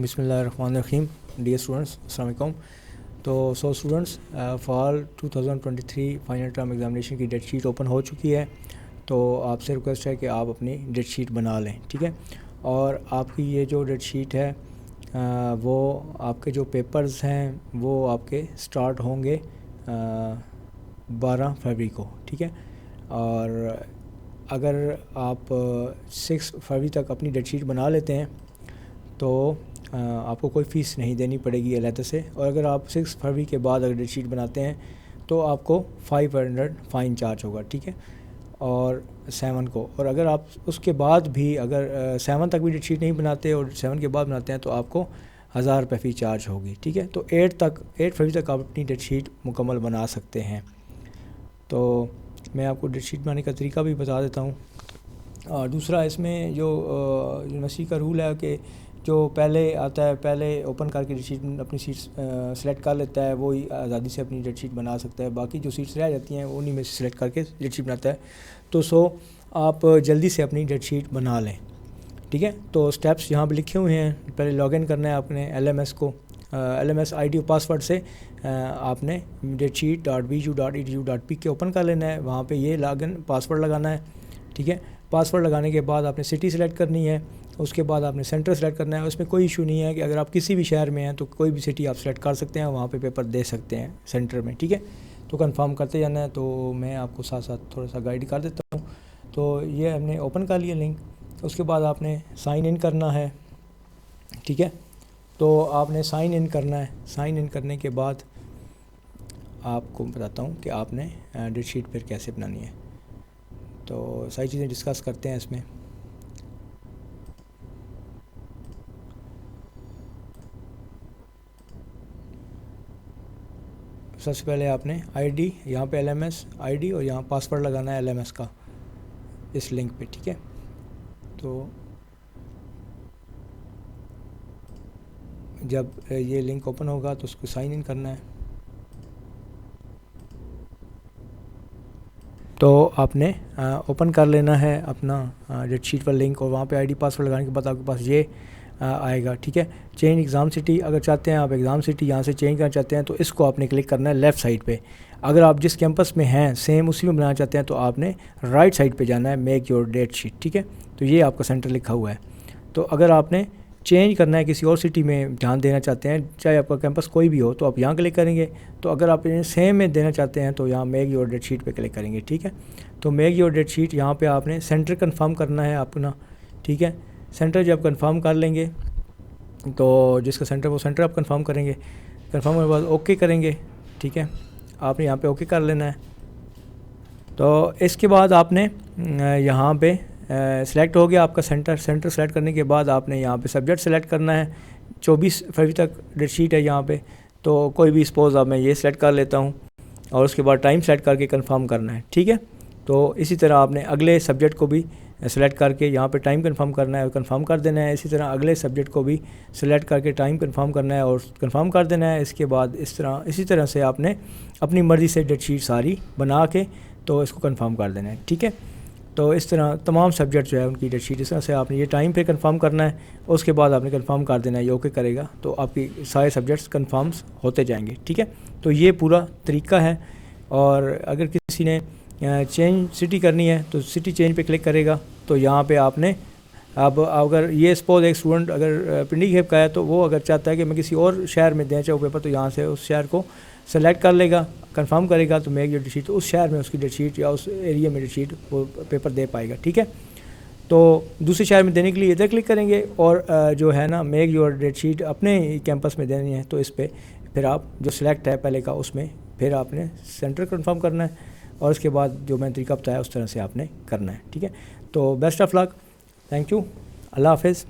बिस्मिल्लाहिर्रहमानिर्रहीम। Dear students, अस्सलाम वालेकुम। तो students, fall 2023 final term examination की डेट शीट ओपन हो चुकी है। तो आपसे रिक्वेस्ट है कि आप अपनी डेट शीट बना लें, ठीक है। और आपकी ये जो डेट शीट है वो आपके जो पेपर्स हैं वो आपके स्टार्ट होंगे 12 फरवरी को, ठीक है। और अगर आप 6 फरवरी तक अपनी डेट शीट बना लेते हैं तो आपको कोई फ़ीस नहीं देनी पड़ेगी अलहदा से। और अगर आप 6 फरवरी के बाद अगर डेट शीट बनाते हैं तो आपको 500 फ़ाइन चार्ज होगा, ठीक है। और 7 को, और अगर आप उसके बाद भी अगर 7 तक भी डेट शीट नहीं बनाते और 7 के बाद बनाते हैं तो आपको 1000 रुपये फ़ी चार्ज होगी, ठीक है। तो 8 फरवरी तक आप अपनी डेट शीट मुकम्मल बना सकते हैं। तो मैं आपको डेट शीट बनाने का तरीका भी बता देता हूँ। और दूसरा, इसमें जो यूनिवर्सिटी का रूल है कि जो पहले आता है, पहले ओपन करके डेट शीट अपनी सीट्स सेलेक्ट कर लेता है, वो ही आज़ादी से अपनी डेट शीट बना सकता है। बाकी जो सीट्स रह जाती हैं उन्हीं में से सिलेक्ट करके डेट शीट बनाता है। तो आप जल्दी से अपनी डेट शीट बना लें, ठीक है। तो स्टेप्स यहाँ पे लिखे हुए हैं। पहले लॉगिन करना है आपने LMS को, LMS ID और पासवर्ड से आपने datesheet.bju.edu.p के ओपन कर लेना है। वहाँ पे ये लॉगिन पासवर्ड लगाना है, ठीक है। पासवर्ड लगाने के बाद आपने सिटी सेलेक्ट करनी है, उसके बाद आपने सेंटर सेलेक्ट करना है। उसमें कोई इशू नहीं है कि अगर आप किसी भी शहर में हैं तो कोई भी सिटी आप सेलेक्ट कर सकते हैं, वहाँ पे पेपर दे सकते हैं सेंटर में, ठीक है। तो कंफर्म करते जाना है। तो मैं आपको साथ साथ थोड़ा सा गाइड कर देता हूँ। तो ये हमने ओपन कर लिया लिंक। उसके बाद आपने साइन इन करना है, ठीक है। तो आपने साइन इन करना है। साइन इन करने के बाद आपको बताता हूँ कि आपने डेट शीट फिर कैसे बनानी है। तो सारी चीज़ें डिस्कस करते हैं इसमें। सबसे पहले आपने ID, यहाँ पे LMS ID और यहाँ पासवर्ड लगाना है LMS का इस लिंक पे, ठीक है। तो जब ये लिंक ओपन होगा तो उसको साइन इन करना है। तो आपने ओपन कर लेना है अपना डेट शीट पर लिंक, और वहाँ पे ID पासवर्ड लगाने के बाद आपके पास ये आएगा, ठीक है। चेंज एग्ज़ाम सिटी, अगर चाहते हैं आप एग्ज़ाम सिटी यहाँ से चेंज करना चाहते हैं तो इसको आपने क्लिक करना है लेफ़्ट साइड पे। अगर आप जिस कैंपस में हैं सेम उसी में बनाना चाहते हैं तो आपने राइट साइड पे जाना है, मेक योर डेट शीट, ठीक है। तो ये आपका सेंटर लिखा हुआ है। तो अगर आपने चेंज करना है, किसी और सिटी में ध्यान देना चाहते हैं, चाहे आपका कैंपस कोई भी हो, तो आप यहाँ क्लिक करेंगे। तो अगर आप सेम में देना चाहते हैं तो यहाँ मेक योर डेट शीट पे क्लिक करेंगे, ठीक है। तो मेक योर डेट शीट, यहाँ पे आपने सेंटर कंफर्म करना है अपना, ठीक है। सेंटर जब कंफर्म कर लेंगे तो जिसका सेंटर वो सेंटर आप कंफर्म करेंगे। कंफर्म होने के बाद ओके करेंगे, ठीक है। आपने यहाँ पे ओके कर लेना है। तो इसके बाद आपने यहाँ पे सेलेक्ट हो गया आपका सेंटर सेलेक्ट करने के बाद आपने यहाँ पे सब्जेक्ट सेलेक्ट करना है। 24 फरवरी तक डेट शीट है यहाँ पे। तो कोई भी सपोज़ अब मैं ये सेलेक्ट कर लेता हूँ और उसके बाद टाइम सेलेक्ट करके कंफर्म करना है, ठीक है। तो इसी तरह आपने अगले सब्जेक्ट को भी सेलेक्ट करके यहाँ पे टाइम कंफर्म करना है और कंफर्म कर देना है। इसी तरह अगले सब्जेक्ट को भी सेलेक्ट करके टाइम कंफर्म करना है और कंफर्म कर देना है। इसके बाद इसी तरह से आपने अपनी मर्ज़ी से डेट शीट सारी बना के तो इसको कंफर्म कर देना है, ठीक है। तो इस तरह तमाम सब्जेक्ट जो है उनकी डेट शीट इस तरह से आपने ये टाइम पे कंफर्म करना है। उसके बाद आपने कंफर्म कर देना है, ये ओके करेगा तो आपकी सारे सब्जेक्ट्स कंफर्म्स होते जाएंगे, ठीक है। तो ये पूरा तरीका है। और अगर किसी ने चेंज सिटी करनी है तो सिटी चेंज पे क्लिक करेगा। तो यहाँ पे आपने अब अगर ये सपोज एक स्टूडेंट अगर पिंडी खेप का है तो वो अगर चाहता है कि मैं किसी और शहर में देना चाहूँ पेपर, तो यहाँ से उस शहर को सेलेक्ट कर लेगा, कंफर्म करेगा तो मेक योर डेट शीट, तो उस शहर में उसकी डेट शीट या उस एरिया में डेट शीट वो पेपर दे पाएगा, ठीक है। तो दूसरे शहर में देने के लिए इधर क्लिक करेंगे और जो है ना मेक योर डेट शीट अपने कैंपस में देनी है तो इस पर फिर आप जो सिलेक्ट है पहले का उसमें फिर आपने सेंटर कंफर्म करना है और उसके बाद जो मैंने तरीका बताया उस तरह से आपने करना है, ठीक है। तो best of luck, thank you, अल्लाह हाफिज़।